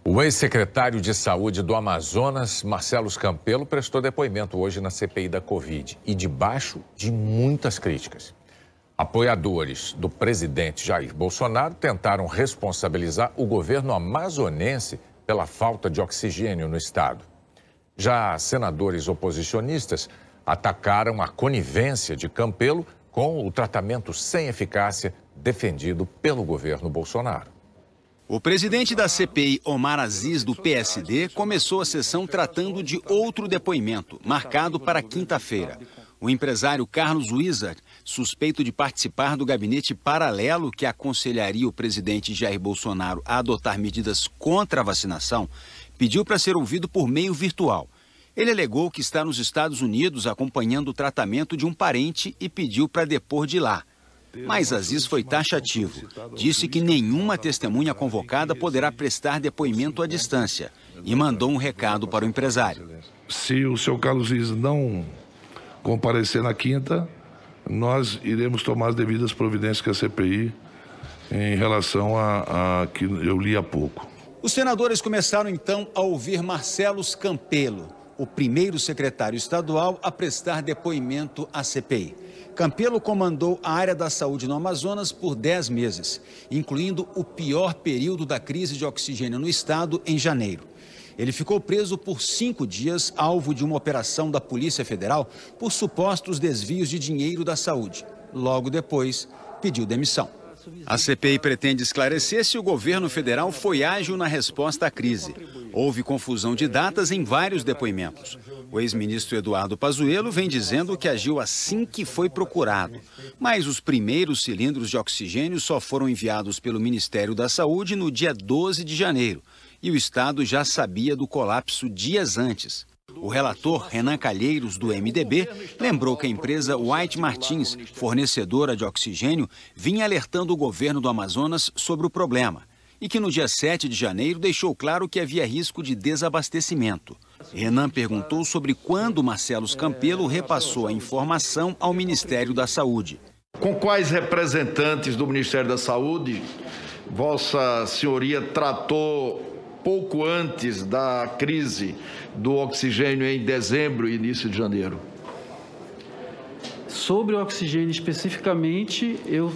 O ex-secretário de Saúde do Amazonas, Marcelo Campelo, prestou depoimento hoje na CPI da Covid e debaixo de muitas críticas. Apoiadores do presidente Jair Bolsonaro tentaram responsabilizar o governo amazonense pela falta de oxigênio no estado. Já senadores oposicionistas atacaram a conivência de Campelo com o tratamento sem eficácia defendido pelo governo Bolsonaro. O presidente da CPI, Omar Aziz, do PSD, começou a sessão tratando de outro depoimento, marcado para quinta-feira. O empresário Carlos Wizard, suspeito de participar do gabinete paralelo que aconselharia o presidente Jair Bolsonaro a adotar medidas contra a vacinação, pediu para ser ouvido por meio virtual. Ele alegou que está nos Estados Unidos acompanhando o tratamento de um parente e pediu para depor de lá. Mas Aziz foi taxativo. Disse que nenhuma testemunha convocada poderá prestar depoimento à distância e mandou um recado para o empresário. Se o senhor Carlos Wizard não comparecer na quinta, nós iremos tomar as devidas providências com a CPI em relação a que eu li há pouco. Os senadores começaram então a ouvir Marcelo Campelo, o primeiro secretário estadual a prestar depoimento à CPI. Campelo comandou a área da saúde no Amazonas por 10 meses, incluindo o pior período da crise de oxigênio no estado em janeiro. Ele ficou preso por 5 dias, alvo de uma operação da Polícia Federal por supostos desvios de dinheiro da saúde. Logo depois, pediu demissão. A CPI pretende esclarecer se o governo federal foi ágil na resposta à crise. Houve confusão de datas em vários depoimentos. O ex-ministro Eduardo Pazuello vem dizendo que agiu assim que foi procurado. Mas os primeiros cilindros de oxigênio só foram enviados pelo Ministério da Saúde no dia 12 de janeiro. E o estado já sabia do colapso dias antes. O relator Renan Calheiros, do MDB, lembrou que a empresa White Martins, fornecedora de oxigênio, vinha alertando o governo do Amazonas sobre o problema e que no dia 7 de janeiro deixou claro que havia risco de desabastecimento. Renan perguntou sobre quando Marcelo Campelo repassou a informação ao Ministério da Saúde. Com quais representantes do Ministério da Saúde Vossa Senhoria tratou pouco antes da crise do oxigênio em dezembro e início de janeiro? Sobre o oxigênio especificamente, eu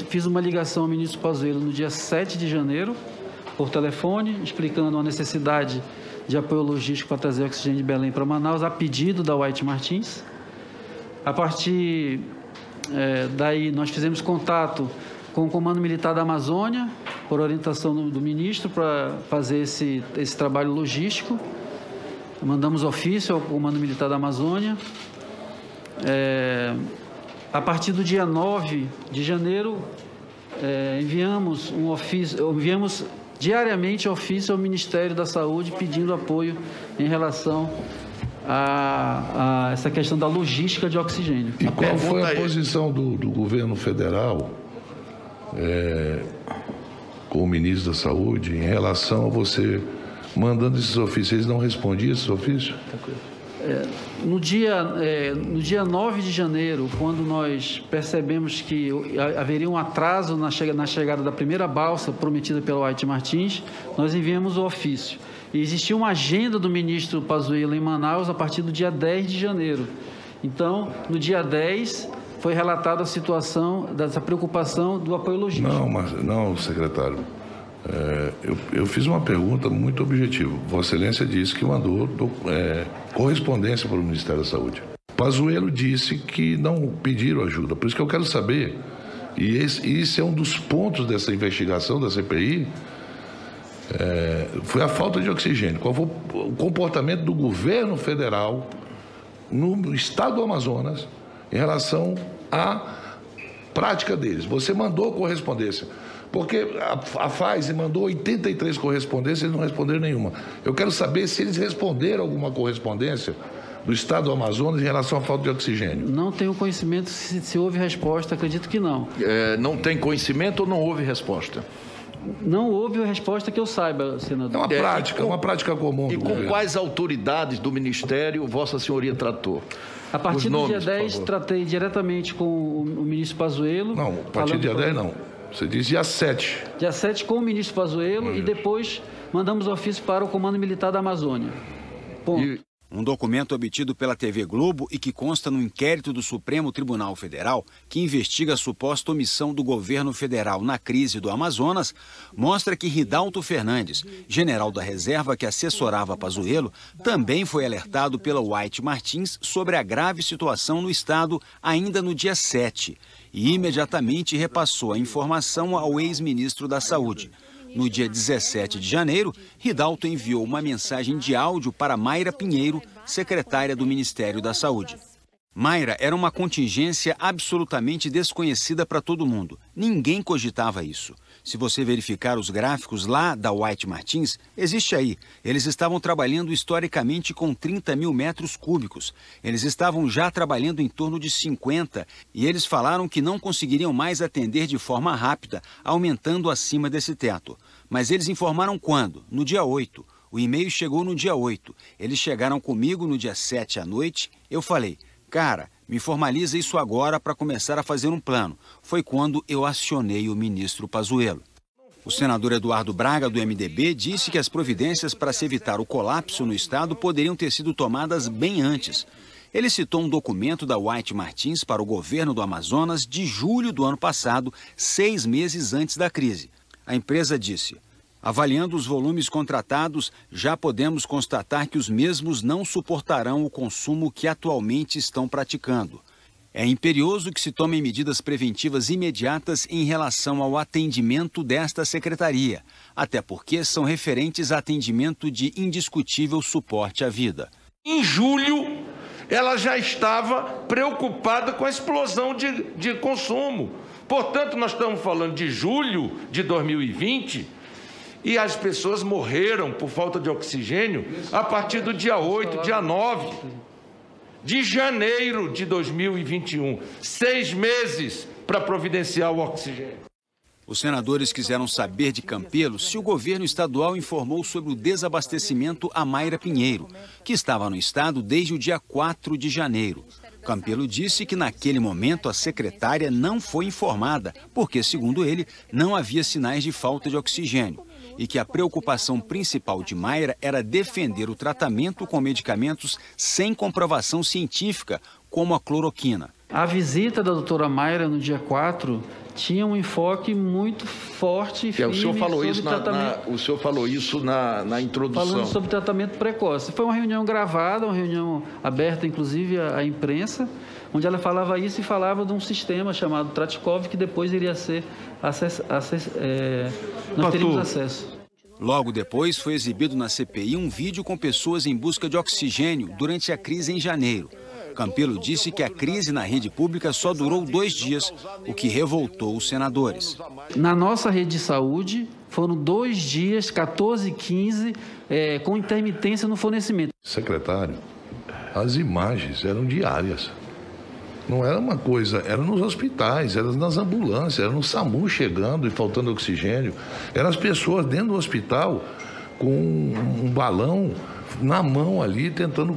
fiz uma ligação ao ministro Pazuello no dia 7 de janeiro, por telefone, explicando a necessidade de apoio logístico para trazer oxigênio de Belém para Manaus, a pedido da White Martins. A partir daí, nós fizemos contato com o Comando Militar da Amazônia, por orientação do ministro, para fazer esse trabalho logístico. Mandamos ofício ao Comando Militar da Amazônia. A partir do dia 9 de janeiro, enviamos diariamente ofício ao Ministério da Saúde pedindo apoio em relação a essa questão da logística de oxigênio. E qual foi a posição do governo federal com o ministro da Saúde em relação a você mandando esses ofícios? Eles não respondiam esses ofícios? No dia 9 de janeiro, quando nós percebemos que haveria um atraso na chegada da primeira balsa prometida pela White Martins, nós enviamos o ofício. E existia uma agenda do ministro Pazuello em Manaus a partir do dia 10 de janeiro. Então, no dia 10, foi relatada a situação dessa preocupação do apoio logístico. Não, secretário. Eu fiz uma pergunta muito objetiva. Vossa Excelência disse que mandou correspondência para o Ministério da Saúde. Pazuello disse que não pediram ajuda. Por isso que eu quero saber, e esse é um dos pontos dessa investigação da CPI, foi a falta de oxigênio. Qual foi o comportamento do governo federal no estado do Amazonas em relação à prática deles? Você mandou correspondência. Porque a Pfizer mandou 83 correspondências e eles não responderam nenhuma. Eu quero saber se eles responderam alguma correspondência do estado do Amazonas em relação à falta de oxigênio. Não tenho conhecimento se houve resposta, acredito que não. Não tem conhecimento ou não houve resposta? Não houve a resposta que eu saiba, senador. É uma prática comum. E com quais autoridades do Ministério Vossa Senhoria tratou? A partir do dia 10, por favor. tratei diretamente com o ministro Pazuello. Não, a partir do dia 10 não. Você disse dia 7. Dia 7 com o ministro Pazuello e depois mandamos ofício para o Comando Militar da Amazônia. Ponto. Um documento obtido pela TV Globo e que consta no inquérito do Supremo Tribunal Federal, que investiga a suposta omissão do governo federal na crise do Amazonas, mostra que Ridalto Fernandes, general da reserva que assessorava Pazuello, também foi alertado pela White Martins sobre a grave situação no estado ainda no dia 7 e imediatamente repassou a informação ao ex-ministro da Saúde. No dia 17 de janeiro, Ridalto enviou uma mensagem de áudio para Mayra Pinheiro, secretária do Ministério da Saúde. Mayra era uma contingência absolutamente desconhecida para todo mundo. Ninguém cogitava isso. Se você verificar os gráficos lá da White Martins, existe aí. Eles estavam trabalhando historicamente com 30 mil metros cúbicos. Eles estavam já trabalhando em torno de 50 e eles falaram que não conseguiriam mais atender de forma rápida, aumentando acima desse teto. Mas eles informaram quando? No dia 8. O e-mail chegou no dia 8. Eles chegaram comigo no dia 7 à noite. Eu falei: cara, me formaliza isso agora para começar a fazer um plano. Foi quando eu acionei o ministro Pazuello. O senador Eduardo Braga, do MDB, disse que as providências para se evitar o colapso no estado poderiam ter sido tomadas bem antes. Ele citou um documento da White Martins para o governo do Amazonas de julho do ano passado, 6 meses antes da crise. A empresa disse: avaliando os volumes contratados, já podemos constatar que os mesmos não suportarão o consumo que atualmente estão praticando. É imperioso que se tomem medidas preventivas imediatas em relação ao atendimento desta secretaria, até porque são referentes a atendimento de indiscutível suporte à vida. Em julho, ela já estava preocupada com a explosão de consumo. Portanto, nós estamos falando de julho de 2020 e as pessoas morreram por falta de oxigênio a partir do dia 8, dia 9 de janeiro de 2021. 6 meses para providenciar o oxigênio. Os senadores quiseram saber de Campelo se o governo estadual informou sobre o desabastecimento a Mayra Pinheiro, que estava no estado desde o dia 4 de janeiro. Campelo disse que naquele momento a secretária não foi informada, porque, segundo ele, não havia sinais de falta de oxigênio. E que a preocupação principal de Mayra era defender o tratamento com medicamentos sem comprovação científica, como a cloroquina. A visita da doutora Mayra no dia 4 tinha um enfoque muito forte e firme O senhor falou sobre isso tratamento. o senhor falou isso na introdução. Falando sobre tratamento precoce. Foi uma reunião gravada, uma reunião aberta, inclusive, à imprensa, onde ela falava isso e falava de um sistema chamado Tratikov, que depois iria ser nós teríamos acesso. Logo depois, foi exibido na CPI um vídeo com pessoas em busca de oxigênio durante a crise em janeiro. Campelo disse que a crise na rede pública só durou 2 dias, o que revoltou os senadores. Na nossa rede de saúde, foram 2 dias, 14 e 15, com intermitência no fornecimento. Secretário, as imagens eram diárias. Não era uma coisa, era nos hospitais, era nas ambulâncias, era no SAMU chegando e faltando oxigênio. Eram as pessoas dentro do hospital com um balão na mão ali, tentando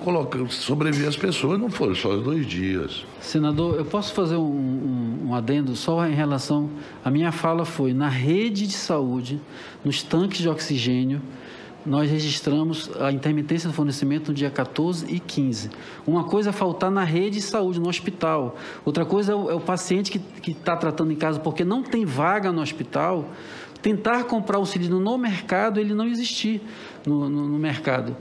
sobreviver as pessoas. Não foram só 2 dias. Senador, eu posso fazer um adendo só em relação... A minha fala foi, na rede de saúde, nos tanques de oxigênio, nós registramos a intermitência do fornecimento no dia 14 e 15. Uma coisa é faltar na rede de saúde, no hospital. Outra coisa é o paciente que está tratando em casa porque não tem vaga no hospital, tentar comprar o cilindro no mercado, ele não existir no mercado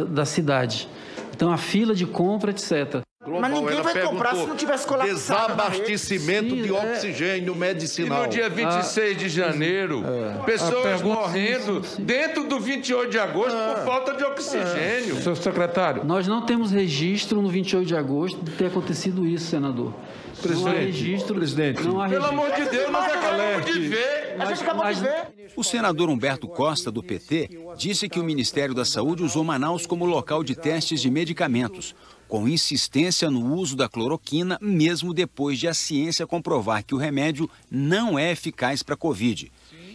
da cidade. Então, a fila de compra, etc. Mas ninguém vai comprar se não tivesse colapsado. Desabastecimento de oxigênio medicinal. E no dia 26 de janeiro, pessoas morrendo dentro do 28 de agosto por falta de oxigênio. Senhor secretário. Nós não temos registro no 28 de agosto de ter acontecido isso, senador. Presidente, não há registro. Presidente. Não há registro. Pelo amor de Deus, nós acabamos de ver. A gente acabou de ver. O senador Humberto Costa, do PT, disse que o Ministério da Saúde usou Manaus como local de testes de medicamentos, com insistência no uso da cloroquina, mesmo depois de a ciência comprovar que o remédio não é eficaz para a Covid.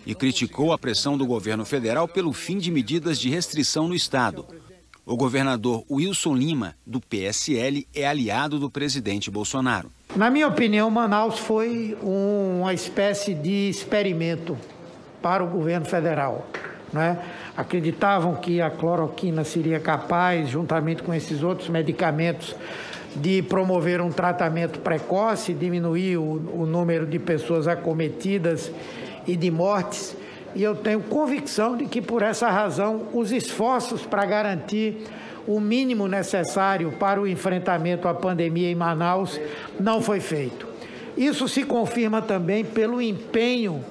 e criticou a pressão do governo federal pelo fim de medidas de restrição no estado. O governador Wilson Lima, do PSL, é aliado do presidente Bolsonaro. Na minha opinião, Manaus foi uma espécie de experimento para o governo federal, né? Acreditavam que a cloroquina seria capaz, juntamente com esses outros medicamentos, de promover um tratamento precoce, diminuir o número de pessoas acometidas e de mortes. E eu tenho convicção de que, por essa razão, os esforços para garantir o mínimo necessário para o enfrentamento à pandemia em Manaus não foi feito. Isso se confirma também pelo empenho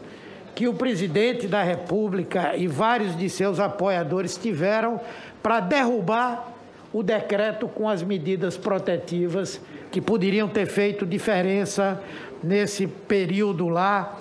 que o presidente da República e vários de seus apoiadores tiveram para derrubar o decreto com as medidas protetivas que poderiam ter feito diferença nesse período lá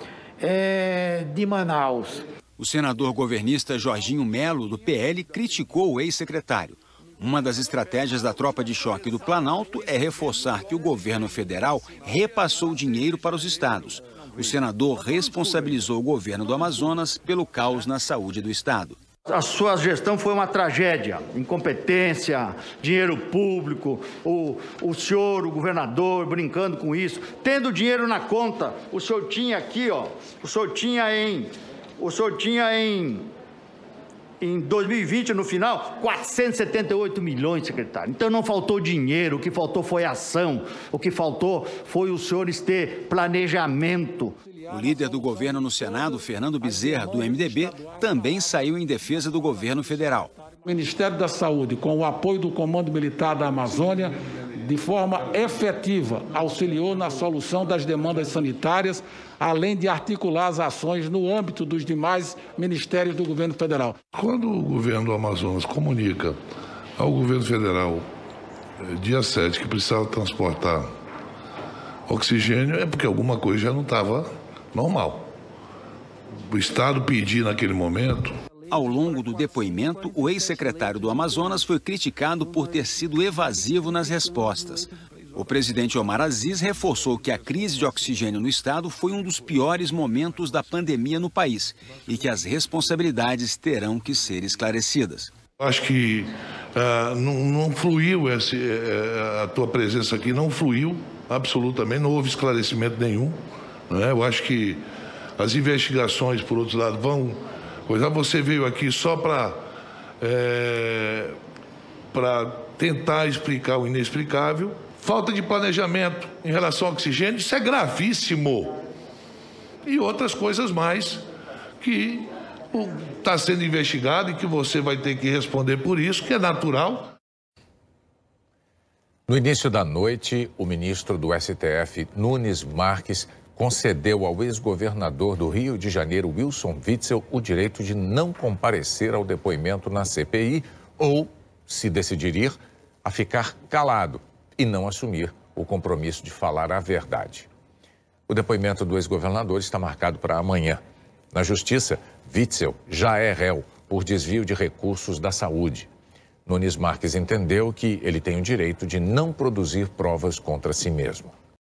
de Manaus. O senador governista Jorginho Melo, do PL, criticou o ex-secretário. Uma das estratégias da tropa de choque do Planalto é reforçar que o governo federal repassou dinheiro para os estados. O senador responsabilizou o governo do Amazonas pelo caos na saúde do estado. A sua gestão foi uma tragédia, incompetência, dinheiro público, o senhor, o governador, brincando com isso, tendo dinheiro na conta. O senhor tinha aqui, ó, o senhor tinha em 2020, no final, 478 milhões, secretário. Então não faltou dinheiro, o que faltou foi ação, o que faltou foi os senhores ter planejamento. O líder do governo no Senado, Fernando Bezerra, do MDB, também saiu em defesa do governo federal. O Ministério da Saúde, com o apoio do Comando Militar da Amazônia, de forma efetiva, auxiliou na solução das demandas sanitárias, além de articular as ações no âmbito dos demais ministérios do governo federal. Quando o governo do Amazonas comunica ao governo federal, dia 7, que precisava transportar oxigênio, é porque alguma coisa já não estava normal. O Estado pedir naquele momento. Ao longo do depoimento, o ex-secretário do Amazonas foi criticado por ter sido evasivo nas respostas. O presidente Omar Aziz reforçou que a crise de oxigênio no estado foi um dos piores momentos da pandemia no país e que as responsabilidades terão que ser esclarecidas. Acho que não fluiu a tua presença aqui, não fluiu absolutamente, não houve esclarecimento nenhum. Né? Eu acho que as investigações, por outro lado, vão... Você veio aqui só para tentar explicar o inexplicável. Falta de planejamento em relação ao oxigênio, isso é gravíssimo. E outras coisas mais que está sendo investigado e que você vai ter que responder por isso, que é natural. No início da noite, o ministro do STF, Nunes Marques, concedeu ao ex-governador do Rio de Janeiro, Wilson Witzel, o direito de não comparecer ao depoimento na CPI ou, se decidir ir, a ficar calado e não assumir o compromisso de falar a verdade. O depoimento do ex-governador está marcado para amanhã. Na Justiça, Witzel já é réu por desvio de recursos da saúde. Nunes Marques entendeu que ele tem o direito de não produzir provas contra si mesmo.